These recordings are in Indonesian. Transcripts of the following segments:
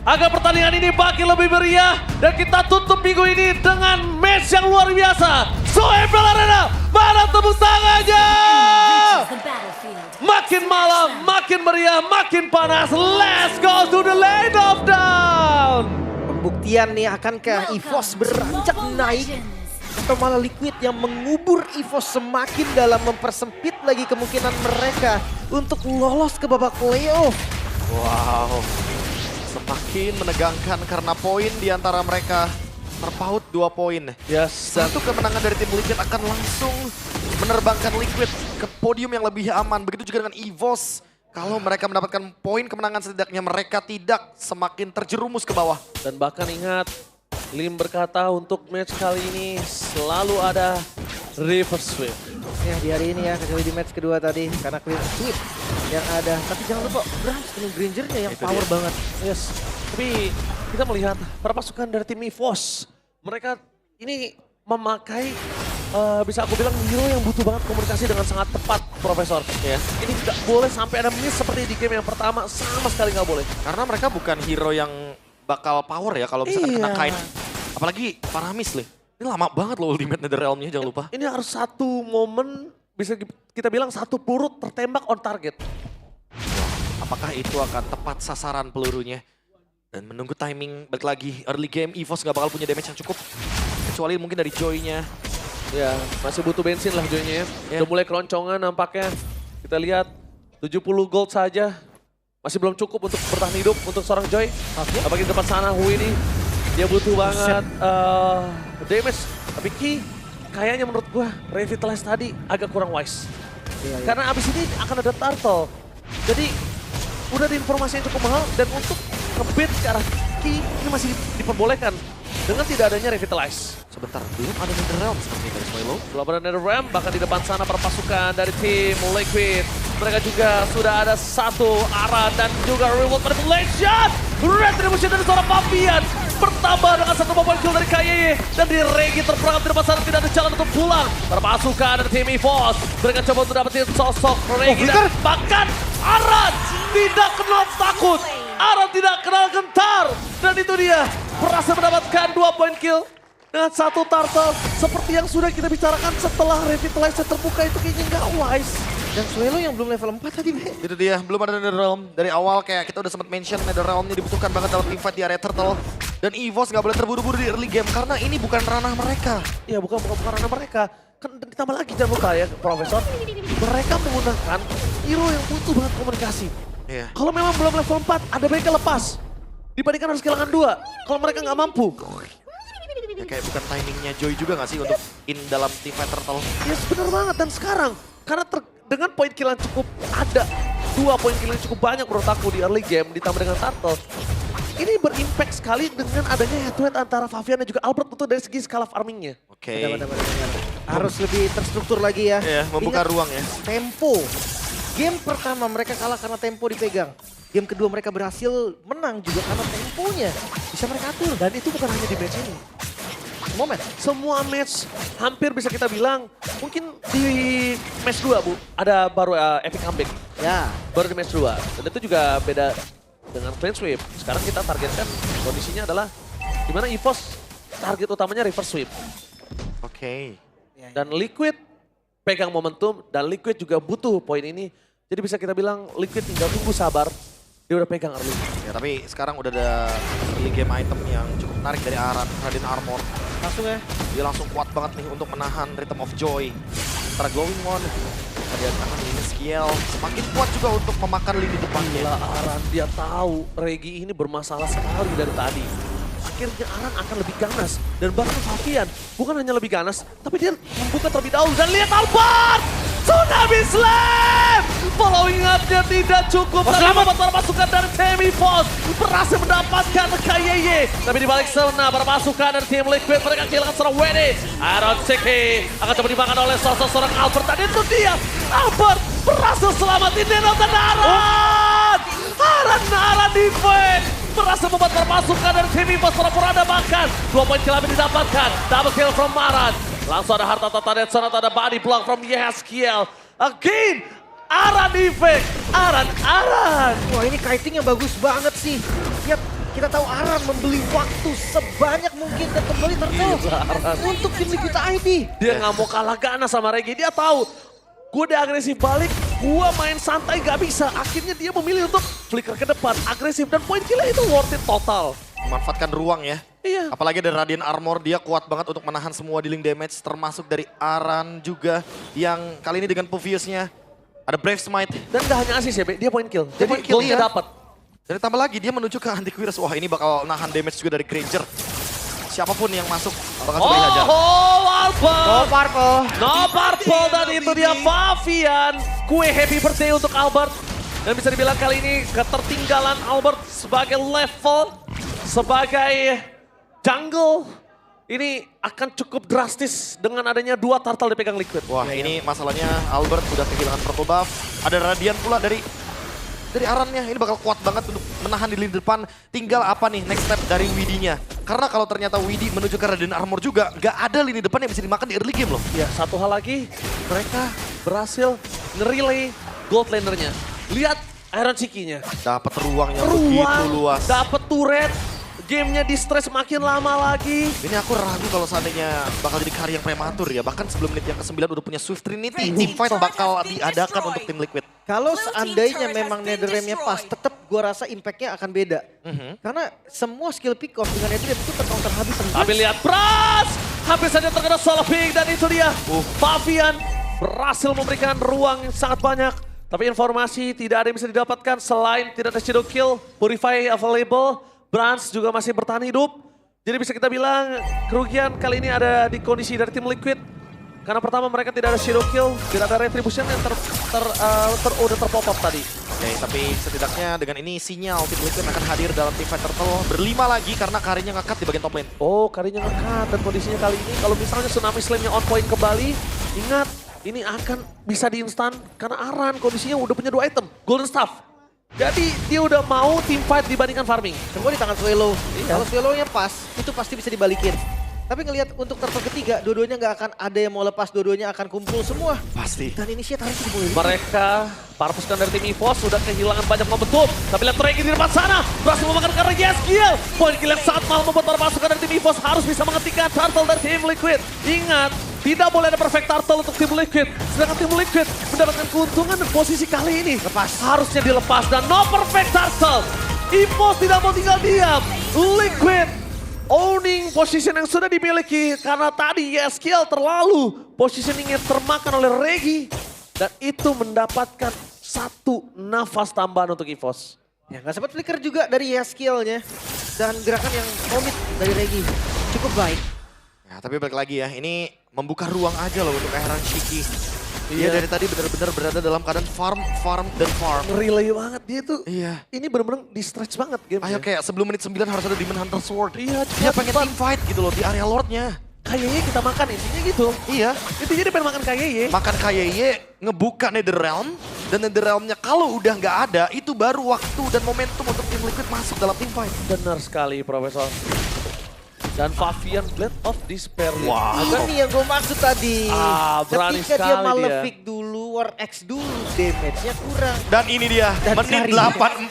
agar pertandingan ini makin lebih meriah. Dan kita tutup minggu ini dengan match yang luar biasa. So MPL Arena, mana tepuk tangannya? Makin malam, makin meriah, makin panas. Let's go to the lane of down. Pembuktian nih, akankah EVOS beranjak naik? Atau malah Liquid yang mengubur EVOS semakin dalam mempersempit lagi kemungkinan mereka untuk lolos ke babak playoff. Wow, semakin menegangkan karena poin di antara mereka terpaut 2 poin. Yes, Satu kemenangan dari tim Liquid akan langsung menerbangkan Liquid ke podium yang lebih aman. Begitu juga dengan EVOS. Kalau mereka mendapatkan poin kemenangan setidaknya mereka tidak semakin terjerumus ke bawah. dan bahkan ingat, Lim berkata untuk match kali ini selalu ada reverse sweep. Ya di hari ini ya, kecuali di match kedua tadi karena clear sweep yang ada. Tapi jangan lupa Brahms dengan Grangernya yang Itu power dia. banget. Yes, tapi kita melihat para pasukan dari tim EVOS. Mereka ini memakai, bisa aku bilang hero yang butuh banget komunikasi dengan sangat tepat, Profesor. Ya, ini tidak boleh sampai ada miss seperti di game yang pertama, sama sekali nggak boleh. Karena mereka bukan hero yang bakal power ya kalau misalkan kena Iya. kite. Apalagi Paramis nih. Ini lama banget loh ultimate Netherrealm-nya, jangan lupa. Ini harus satu momen, bisa kita bilang satu peluru tertembak on target. Apakah itu akan tepat sasaran pelurunya? Dan menunggu timing, balik lagi early game, EVOS gak bakal punya damage yang cukup. Kecuali mungkin dari Joy-nya. Ya, masih butuh bensin lah Joy-nya ya. Ya. Udah mulai keroncongan nampaknya. Kita lihat 70 gold saja. Masih belum cukup untuk bertahan hidup untuk seorang Joy. Apalagi di depan sana Hui ini. Dia butuh banget damage. Tapi Ki, kayaknya menurut gua Revitalize tadi agak kurang wise. Iya, iya. Karena abis ini akan ada turtle. Jadi udah ada informasi yang cukup mahal dan untuk nge-bait ke arah Ki ini masih diperbolehkan dengan tidak adanya Revitalize. Sebentar, belum ada Netherrealm seperti dari Smoilo. Belum ada Netherrealm, bahkan di depan sana para pasukan dari tim Liquid. Mereka juga sudah ada satu arah dan juga reward manipulation. Retribution dari seorang Pavian bertambah dengan satu momen kill dari KYY. Dan di Regi terperangkap di depan sana tidak ada jalan untuk pulang. Para pasukan dari tim EVOS. Mereka coba untuk dapetin sosok Regi dan bahkan Aran tidak kenal takut. Aran tidak kenal gentar. Dan itu dia berhasil mendapatkan 2 poin kill. Dengan satu turtle, seperti yang sudah kita bicarakan setelah Revitalize terbuka itu kayaknya nggak wise. Dan Suelo yang belum level 4 tadi, Be. Itu dia, belum ada Netherrealm. Dari awal kayak kita udah sempat mention Netherrealm-nya dibutuhkan banget dalam teamfight di area Turtle. Dan EVOS gak boleh terburu-buru di early game karena ini bukan ranah mereka. Ya bukan karena mereka. Kan ditambah lagi jangan lupa ya Profesor. Mereka menggunakan hero yang butuh banget komunikasi. Iya. Kalau memang belum level 4, ada baiknya lepas. Dibandingkan harus kehilangan 2. Kalau mereka nggak mampu. Ya, kayak bukan timingnya Joy juga gak sih untuk in dalam teamfight Turtle. Ya benar banget. Dan sekarang, karena dengan poin kill yang cukup ada. 2 poin kill yang cukup banyak menurut aku di early game ditambah dengan Turtle. Ini berimpact sekali dengan adanya head-to-head antara Favian dan juga Albert untuk dari segi skala farmingnya. Oke. Benar-benar. Harus lebih terstruktur lagi ya. Iya, membuka Ingat, ruang ya. tempo. Game pertama mereka kalah karena tempo dipegang. Game kedua mereka berhasil menang juga karena temponya bisa mereka atur. Dan itu bukan hanya di match ini. Semua match hampir bisa kita bilang mungkin di match 2 Bu ada baru epic comeback. Ya, Baru di match 2. Dan itu juga beda dengan clean sweep. Sekarang kita targetkan kondisinya adalah di mana EVOS target utamanya reverse sweep. Oke. Dan Liquid pegang momentum dan Liquid juga butuh poin ini. Jadi bisa kita bilang Liquid tinggal tunggu sabar. Dia udah pegang early. Ya tapi sekarang udah ada early game item yang cukup menarik dari Aran, Raden Armor. langsung ya. Dia langsung kuat banget nih untuk menahan Rhythm of Joy. Sementara Glowing One, dia tahan lini skill. Semakin kuat juga untuk memakan lini depannya. Gila Aran, dia tahu Regi ini bermasalah sekali dari tadi. Akhirnya Aran akan lebih ganas. Dan bahkan Favian bukan hanya lebih ganas, tapi dia membuka terlebih dahulu. Dan lihat Albert! Tsunami Slam! Following up-nya tidak cukup. Dan membuat para pasukan dari tim EVOS berhasil mendapatkan KYY. Tapi di balik sana, para pasukan dari tim Liquid mereka kehilangan seorang WD. Aaron Siki akan coba dimakan oleh seorang Albert. Dan itu dia, Albert berhasil selamatin Neno dan Aran! Aran defense! Berhasil membuat para pasukan dari tim EVOS pura-pura bahkan 2 poin kill didapatkan. Double kill from Maran. Langsung ada harta tata dan sana ada body block from Yeskiel. Again, Aran defense. Aran. Wah ini kiting yang bagus banget sih. Lihat Kita tahu Aran membeli waktu sebanyak mungkin dan kembali tertutup untuk tim Liquid ID. Dia nggak mau kalah ganas sama Regi. Dia tahu, gue udah agresif balik, gue main santai gak bisa. Akhirnya dia memilih untuk flicker ke depan, agresif. Dan poin killnya itu worth it total. Memanfaatkan ruang ya. Iya. Apalagi dari Radiant Armor, dia kuat banget untuk menahan semua dealing damage. Termasuk dari Aran juga yang kali ini dengan Puviusnya. Ada Brave Smite. Dan gak hanya asis ya, Be, dia poin kill. Dia Jadi point kill, goldnya iya. dapat. Dan ditambah lagi dia menuju ke Antivirus. Wah ini bakal nahan damage juga dari Granger. Siapapun yang masuk bakal coba dihajar. Oh, Albert! Oh, Purple. No purple dan itu dia Favian. Kue happy birthday untuk Albert. Dan bisa dibilang kali ini ketertinggalan Albert sebagai level, sebagai jungle. Ini akan cukup drastis dengan adanya 2 turtle dipegang Liquid. Wah ini masalahnya Albert udah kehilangan purple buff. Ada Radiant pula dari Arannya. Ini bakal kuat banget untuk menahan di lini depan. Tinggal apa nih next step dari Widinya. Karena kalau ternyata Widi menuju ke Radiant Armor juga, gak ada lini depan yang bisa dimakan di early game loh. Ya, satu hal lagi, mereka berhasil nge-relay gold lanernya. Lihat Iron Chicky-nya. Dapat ruang yang begitu luas. Dapat turret, gamenya di stress makin lama lagi. Ini aku ragu kalau seandainya bakal jadi carry yang prematur ya. Bahkan sebelum menit yang ke-9 udah punya Swift Trinity. Teamfight bakal diadakan untuk tim Liquid. Kalau seandainya memang Netherrealm-nya pas, tetap gua rasa impact-nya akan beda. Karena semua skill pick off dengan Netherrealm itu tercounter habis. Tapi lihat Pras, habis saja terkena solo pick dan itu dia. Favian berhasil memberikan ruang yang sangat banyak. Tapi informasi tidak ada yang bisa didapatkan selain tidak ada shadow kill, Purify available. Brans juga masih bertahan hidup. Jadi bisa kita bilang kerugian kali ini ada di kondisi dari tim Liquid. Karena pertama mereka tidak ada shadow kill, tidak ada retribution yang udah terpop up tadi. Oke, tapi setidaknya dengan ini sinyal tim Liquid akan hadir dalam teamfight turtle. Berlima lagi karena carry-nya nge-cut di bagian top lane. Oh, karinya ngekat dan kondisinya kali ini kalau misalnya Tsunami Slam-nya on point kembali, ingat ini akan bisa di-instan karena Aran kondisinya udah punya 2 item, Golden Staff. Jadi dia udah mau team fight dibandingkan farming. Semua di tangan Swallow. Iya. Kalau Swallow-nya pas, itu pasti bisa dibalikin. Tapi ngelihat untuk turtle ketiga, dua-duanya nggak akan ada yang mau lepas, dua-duanya akan kumpul semua. Pasti. Dan initiate harus dimulai. Mereka, Parpuskan dari tim EVOS sudah kehilangan banyak momentum. Tapi lihat Regi di depan sana, berhasil memakan Regi skill. Poin kill yang sangat mahal membuat para pasukan dari tim EVOS harus bisa menghentikan turtle dari tim Liquid. Ingat, tidak boleh ada perfect turtle untuk tim Liquid. Sedangkan tim Liquid mendapatkan keuntungan dan posisi kali ini. Lepas. Harusnya dilepas dan no perfect turtle. EVOS tidak mau tinggal diam. Liquid owning position yang sudah dimiliki karena tadi YSKL terlalu positioningnya termakan oleh Regi dan itu mendapatkan 1 nafas tambahan untuk EVOS. Ya nggak sempat flicker juga dari skill-nya. Dan gerakan yang komit dari Regi cukup baik. Ya, tapi balik lagi ya, ini membuka ruang aja loh untuk Iron Chicky. Dia Iya. dari tadi benar-benar berada dalam keadaan farm. Relay banget dia tuh. Iya. Ini benar-benar di stretch banget game. Ayo kayak sebelum menit 9 harus ada Demon Hunter Sword. Iya, Dia pengen cepat. team fight gitu loh di area Lordnya. Kayaknya kita makan intinya gitu. Iya. Intinya dia pengen makan KYY. Makan KYY, ngebuka Netherrealm. Dan Netherrealmnya kalau udah nggak ada, itu baru waktu dan momentum untuk tim Liquid masuk dalam team fight. Benar sekali Profesor. Dan Favian Blade of Despair. Wah. Itu nih yang gue maksud tadi. Berani Ketika dia sekali Malefic dulu, War X dulu, damage-nya kurang. Dan ini dia, Dan menit carry.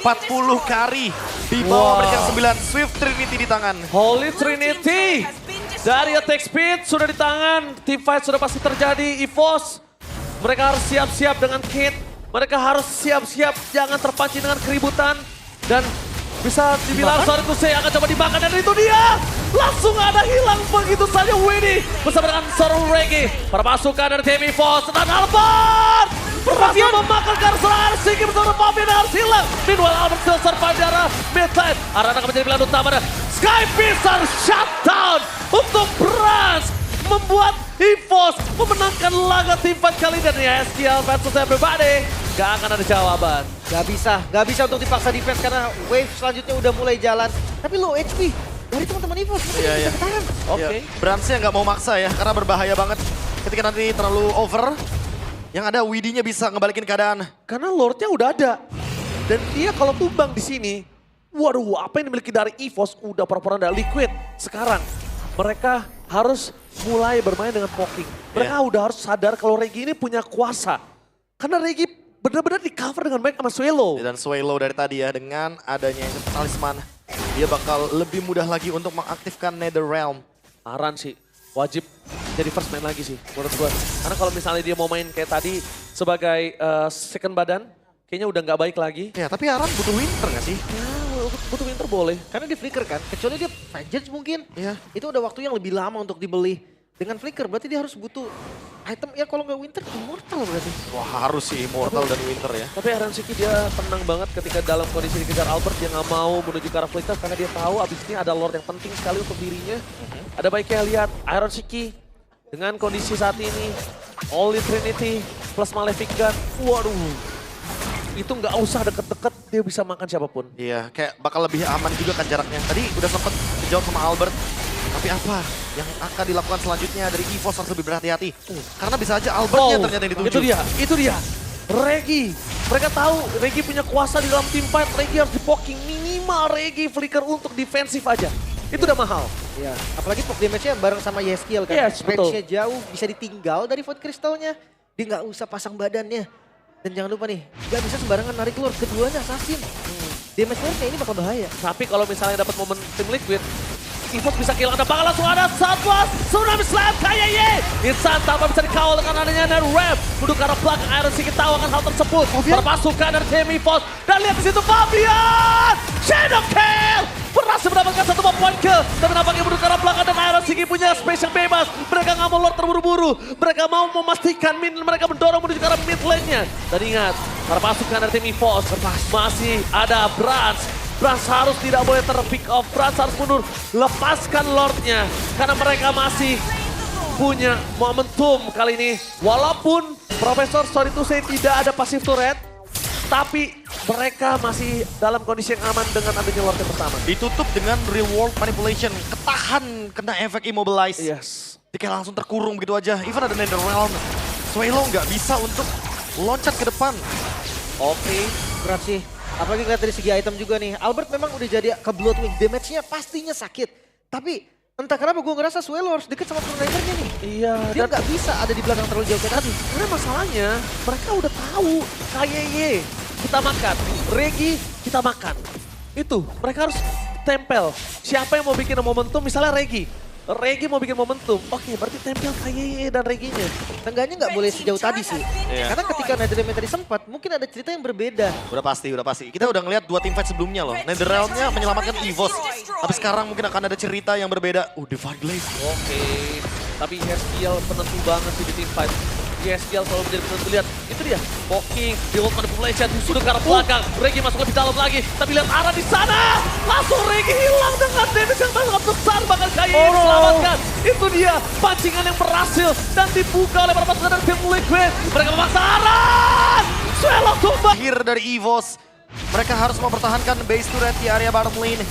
8.40 carry. Di bawah Wah. mereka 9, Swift Trinity di tangan. Holy Trinity dari attack speed sudah di tangan. Team fight sudah pasti terjadi. EVOS mereka harus siap-siap dengan kit. Mereka harus siap-siap jangan terpancing dengan keributan. Dan bisa dibilang sorry to say akan coba dimakan dan itu dia. Langsung ada hilang begitu saja Winnie bersama dengan seorang Regi. Para pasukan dari tim EVOS dan Albert berhasil memakan Karsel Arsiki bersama Favian yang harus hilang. Meanwhile Albert still survive di arah midlane. Arana akan menjadi pilihan utama dan Sky Pisar shutdown untuk Brans. Membuat EVOS memenangkan laga tim fight kali ini dan YSKL versus everybody. Gak akan ada jawaban. Gak bisa untuk dipaksa defense karena wave selanjutnya udah mulai jalan. Tapi low HP dari teman-teman EVOS mungkin Iya, bisa iya. ketahan. Oke. Ya, Bransnya nggak mau maksa ya, karena berbahaya banget. Ketika nanti terlalu over, yang ada Widinya bisa ngebalikin keadaan. Karena Lordnya udah ada. Dan dia kalau tumbang di sini, waduh apa yang dimiliki dari EVOS udah pura-pura dari Liquid. Sekarang mereka harus mulai bermain dengan poking. Mereka udah harus sadar kalau Regi ini punya kuasa. Karena Regi benar-benar di cover dengan baik sama Swallow. Dan Swallow dari tadi ya, dengan adanya talisman dia bakal lebih mudah lagi untuk mengaktifkan Netherrealm. Aran sih wajib jadi first man lagi sih menurut gue. Karena kalau misalnya dia mau main kayak tadi sebagai second badan, kayaknya udah nggak baik lagi. Ya, tapi Aran butuh Winter nggak sih? Ya, butuh Winter boleh. Karena dia flicker kan, kecuali dia Vengeance mungkin. Iya. Itu udah waktu yang lebih lama untuk dibeli. Dengan flicker berarti dia harus butuh item, ya kalau nggak Winter, Immortal berarti. Wah, harus sih Immortal dan Winter ya. Tapi Iron Siki dia tenang banget ketika dalam kondisi dikejar Albert. Dia nggak mau menuju ke arah Flicker karena dia tahu abis ini ada Lord yang penting sekali untuk dirinya. Ada baiknya lihat Iron Siki dengan kondisi saat ini. Holy Trinity plus Malefic Gun. Waduh. Itu nggak usah deket-deket, dia bisa makan siapapun. Iya, kayak bakal lebih aman juga kan jaraknya. Tadi udah sempet dijawab sama Albert. Tapi apa yang akan dilakukan selanjutnya dari EVOS harus lebih berhati-hati. Karena bisa aja Albertnya ternyata yang dituju. Itu dia. Regi. Mereka tahu Regi punya kuasa di dalam team fight. Regi harus dipoking minimal Regi flicker untuk defensif aja. Itu udah mahal. Ya, apalagi poke damage-nya bareng sama Yeskiel kan. Yes, betul. Range-nya jauh, bisa ditinggal dari Void Crystal-nya. Dia nggak usah pasang badannya. Dan jangan lupa nih, nggak bisa sembarangan narik Lord. Keduanya assassin. Damage Lord-nya ini bakal bahaya. Tapi kalau misalnya dapat momen tim Liquid, EVOS bisa kill, ada bakal langsung ada Southwest, Tsunami Slam, KYY. Insan tanpa bisa dikawal dengan adanya Netherrealm. Menuju ke arah belakang, Iron Siki tahu akan hal tersebut. Terpasukan dari tim EVOS. Dan lihat di situ Fabian! Shadow Kill! Berhasil mendapatkan satu poin kill. Tapi nampaknya menuju ke arah belakang dan Iron Siki punya space yang bebas. Mereka nggak mau Lord terburu-buru. Mereka mau memastikan mereka mendorong menuju ke arah mid lane-nya. Dan ingat, terpasukan dari tim EVOS. Masih ada Brans. Brans harus tidak boleh terpick off, Brans harus mundur, lepaskan Lordnya. Karena mereka masih punya momentum kali ini. Walaupun Profesor sorry to say tidak ada passive turret, tapi mereka masih dalam kondisi yang aman dengan adanya Lord yang pertama. Ditutup dengan real world manipulation, ketahan kena efek immobilize. Yes. Dia kayak langsung terkurung begitu aja. Even ada Netherrealm, Swelo nggak bisa untuk loncat ke depan. Oke, berat sih. Apalagi ngeliat dari segi item juga nih. Albert memang udah jadi ke Bloodwing. Damage-nya pastinya sakit. Tapi entah kenapa gue ngerasa Swelo harus deket sama Chronotrigger-nya nih. Iya, Dia nggak bisa ada di belakang terlalu jauh kayak tadi. sebenarnya masalahnya mereka udah tahu KYY kita makan, Regi kita makan. Itu mereka harus tempel. Siapa yang mau bikin momentum misalnya Regi mau bikin momentum. Oke, berarti tempel KYY dan Reginya. Tengganya nggak boleh sejauh tadi sih. Iya. Karena ketika Netherrealm tadi sempat, mungkin ada cerita yang berbeda. Udah pasti. Kita udah ngeliat 2 team fight sebelumnya loh. Netherrealm-nya menyelamatkan EVOS. Tapi sekarang mungkin akan ada cerita yang berbeda. Divine Glaive. Oke, tapi Yeskiel penentu banget sih di team fight. Yeskiel selalu menjadi penentu, lihat. Itu dia, poking, build manipulation, sudah ke arah belakang. Regi masuk lebih dalam lagi, tapi lihat arah di sana. Langsung Regi hilang dengan damage yang sangat besar. Bahkan KYY diselamatkan. Itu dia, pancingan yang berhasil. Dan dibuka oleh para pasukan dari tim Liquid. Mereka memaksa arah. Swelo tumbang. Akhir dari EVOS. Mereka harus mempertahankan base turret di area bottom lane.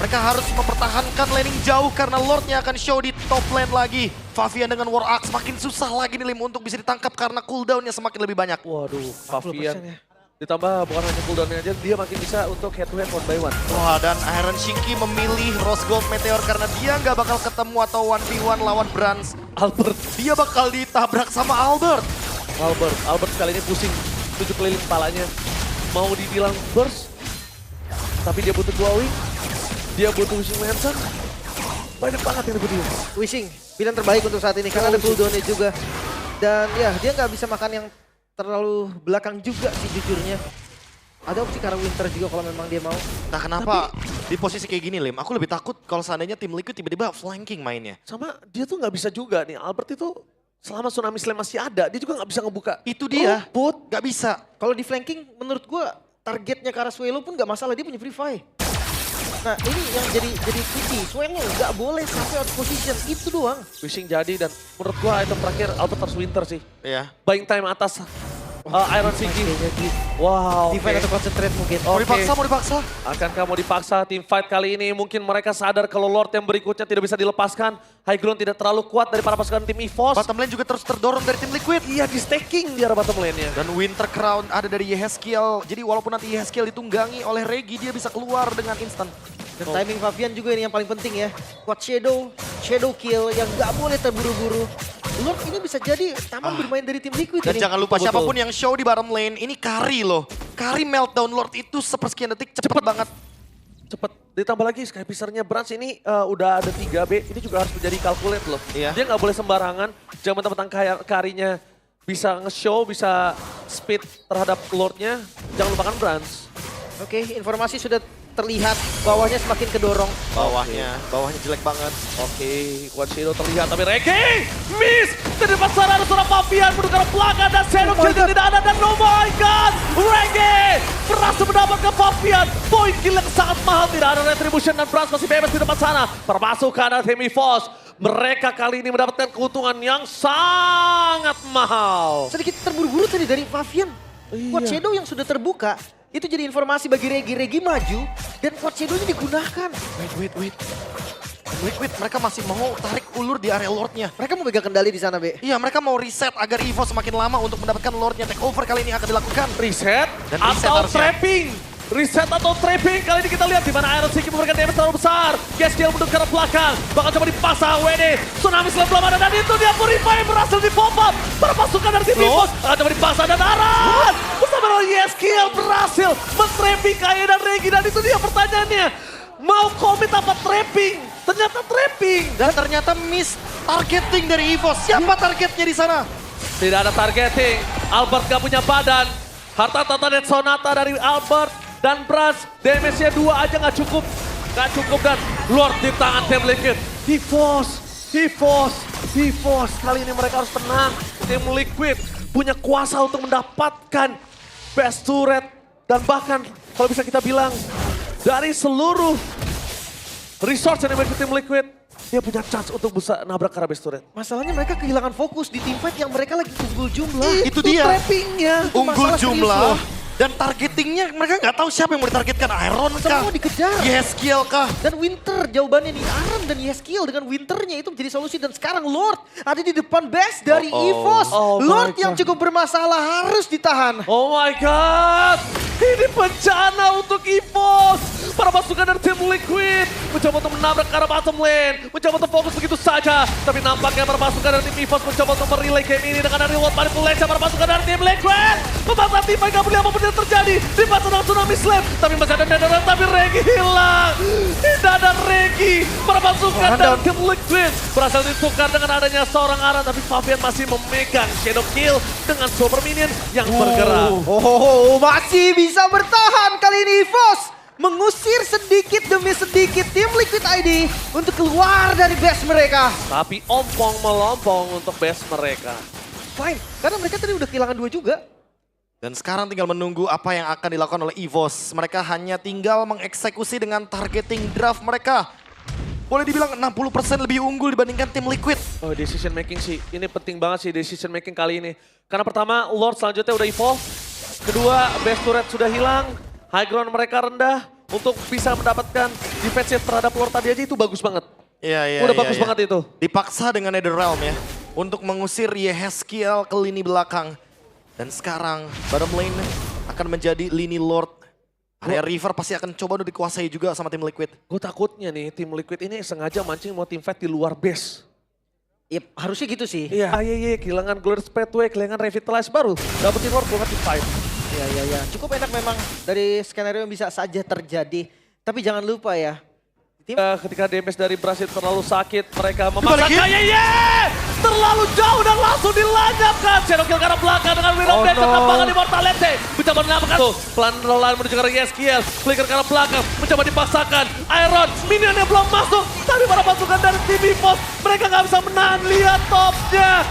Mereka harus mempertahankan laning jauh karena Lordnya akan show di top lane lagi. Fabian dengan War Axe makin susah lagi nih Lim untuk bisa ditangkap karena cooldownnya semakin lebih banyak. Waduh, Fabian. 40% ya. Ditambah bukan hanya cooldownnya aja, dia makin bisa untuk head to head one by one. Wah, dan Iron Shinky memilih Rose Gold Meteor karena dia nggak bakal ketemu atau 1v1 lawan Brans. Albert. Dia bakal ditabrak sama Albert. Albert kali ini pusing 7 keliling kepalanya. Mau dibilang burst, tapi dia butuh 2 wing. Dia butuh Wishing Lantern. Banyak banget yang dibutuhin. Wishing, pilihan terbaik untuk saat ini karena ada cooldown-nya juga. Dan ya, dia nggak bisa makan yang terlalu belakang juga sih jujurnya. Ada opsi karena Winter juga kalau memang dia mau. Nah, kenapa di posisi kayak gini Lim? Aku lebih takut kalau seandainya tim Liquid tiba-tiba flanking mainnya. Sama dia tuh nggak bisa juga nih. Albert itu selama Tsunami Slam masih ada, dia juga nggak bisa ngebuka. Itu dia, Rumput. nggak bisa. Kalau di flanking menurut gua targetnya ke arah Swelo pun nggak masalah, dia punya free fire. Nah ini yang jadi kunci, Swelo nggak boleh sampai out of position, itu doang. Wishing jadi dan menurut gua item terakhir Albert harus Winter sih. Iya. Buying time atas Iron Siki. Wow. Defend atau concentrate mungkin. Mau dipaksa. Akankah mau dipaksa tim fight kali ini? Mungkin mereka sadar kalau Lord yang berikutnya tidak bisa dilepaskan. High ground tidak terlalu kuat dari para pasukan tim EVOS. Bottom lane juga terus terdorong dari tim Liquid. Iya, di staking di arah bottom lane-nya. Dan Winter Crown ada dari Yeskiel. Jadi walaupun nanti Yeskiel ditunggangi oleh Regi, dia bisa keluar dengan instan. Dan timing Fabian juga ini yang paling penting ya. Kuat shadow kill yang nggak boleh terburu-buru. Lord ini bisa jadi taman bermain dari tim Liquid Dan ini. jangan lupa Betul. siapapun yang show di bottom lane, ini carry loh. Carry meltdown Lord itu sepersekian detik cepet banget. Cepet. Ditambah lagi Sky Piscernya Brans ini udah ada 3B. Ini juga harus menjadi calculate loh. Iya. Dia nggak boleh sembarangan. Jangan mentang-mentang karinya bisa nge-show, bisa speed terhadap Lordnya. Jangan lupakan Brans. Oke, informasi sudah terlihat, bawahnya semakin kedorong. Bawahnya jelek banget. Oke, Quad Shadow terlihat tapi Regi miss. Dari depan sana ada seorang Pavian menuju ke belakang dan Shadow Kill tidak ada dan oh my god, Regi berhasil mendapatkan Pavian. Point kill yang sangat mahal, tidak ada retribution dan Brans masih bebas di depan sana. Permasukan dari tim EVOS. Mereka kali ini mendapatkan keuntungan yang sangat mahal. Sedikit terburu-buru tadi dari Pavian. Quad Iya. Shadow yang sudah terbuka, itu jadi informasi bagi Regi. Regi maju dan Quad Shadow-nya digunakan. Wait. Liquid, mereka masih mau tarik ulur di area Lordnya. Mereka mau pegang kendali di sana, Be. Iya, mereka mau reset agar EVOS semakin lama untuk mendapatkan Lordnya. Takeover kali ini akan dilakukan. Reset Dan reset atau harusnya. trapping. Reset atau trapping kali ini kita lihat di mana Iron Siki memberikan damage terlalu besar. Gaskiel mundur ke arah belakang. Bakal coba dipasang WD. Tsunami Slam belum ada dan itu dia Purify berhasil di pop up. Perpasukan dari tim EVOS. Akan coba dipasang dan Aran. Bersama dengan Gaskiel berhasil men-trapping Kaye dan Regi. Dan itu dia pertanyaannya. Mau commit apa trapping? Ternyata trapping. Dan ternyata miss targeting dari EVOS. Siapa targetnya di sana? Tidak ada targeting. Albert gak punya badan. Harta Tata dan Sonata dari Albert dan Brans. Damage-nya 2 aja gak cukup. Gak cukup dan Lord di tangan Tim Liquid. EVOS. Kali ini mereka harus tenang. Tim Liquid punya kuasa untuk mendapatkan best turret. Dan bahkan kalau bisa kita bilang dari seluruh resource yang dimiliki Tim Liquid, dia punya chance untuk bisa nabrak ke arah best turret. Masalahnya mereka kehilangan fokus di teamfight yang mereka lagi unggul jumlah. Itu dia. Trappingnya. Unggul masalah serius jumlah. loh. Dan targetingnya mereka nggak tahu siapa yang mau ditargetkan. Iron kah? Semua dikejar. Yeskiel kah? Dan Winter jawabannya nih, Aram dan Yeskiel dengan Winternya itu menjadi solusi. Dan sekarang Lord ada di depan base dari EVOS. Oh my Lord yang God. cukup bermasalah harus ditahan. Oh my god, ini bencana untuk EVOS. Para pasukan dari tim Liquid mencoba untuk menabrak ke arah bottom lane, mencoba untuk fokus begitu saja. Tapi nampaknya para pasukan dari tim EVOS mencoba untuk merelay game ini dengan reward manipulation. Para pasukan dari tim Liquid memaksa tim mereka beli apapun yang terjadi. Dipasang dengan Tsunami Slam, tapi masih ada Netherrealm, tapi Regi hilang. Tidak ada Regi. Para pasukan dari tim Liquid berhasil ditukar dengan adanya seorang Aran, tapi Fabian masih memegang Shadow Kill dengan Super Minion yang bergerak. Oh, masih bisa bertahan kali ini EVOS. Mengusir sedikit demi sedikit tim Liquid ID untuk keluar dari base mereka. Tapi ompong melompong untuk base mereka. Fine, karena mereka tadi udah kehilangan 2 juga. Dan sekarang tinggal menunggu apa yang akan dilakukan oleh EVOS. Mereka hanya tinggal mengeksekusi dengan targeting draft mereka. Boleh dibilang 60% lebih unggul dibandingkan tim Liquid. Oh, decision making sih. Ini penting banget sih decision making kali ini. Karena pertama, Lord selanjutnya udah evolve. Kedua, base turret sudah hilang. High ground mereka rendah. Untuk bisa mendapatkan defensive terhadap Lord tadi aja itu bagus banget. Iya. Udah bagus banget itu. Dipaksa dengan Netherrealm ya. Untuk mengusir Yeskiel ke lini belakang. Dan sekarang bottom lane akan menjadi lini Lord. Area River pasti akan coba untuk dikuasai juga sama tim Liquid. Gue takutnya nih tim Liquid ini sengaja mancing mau team fight di luar base. Yep, harusnya gitu sih. Iya, kehilangan Glorious Pathway, kehilangan Revitalize baru. Dapetin Lord buat team fight. Ya. Cukup enak memang dari skenario yang bisa saja terjadi. Tapi jangan lupa ya. Ketika damage dari Brasil terlalu sakit, mereka memaksa Dibalikin. Kaye. Terlalu jauh dan langsung dilanjutkan. Shadow Kill ke arah belakang dengan Widow Blade ketampangan di Mortalete. Mencoba mengamankan. Pelan-pelan menuju ke arah Yeskiel. Flicker ke arah belakang, mencoba dipaksakan. Iron, minionnya belum masuk. Tapi para pasukan dari tim EVOS, mereka nggak bisa menahan. Lihat topnya.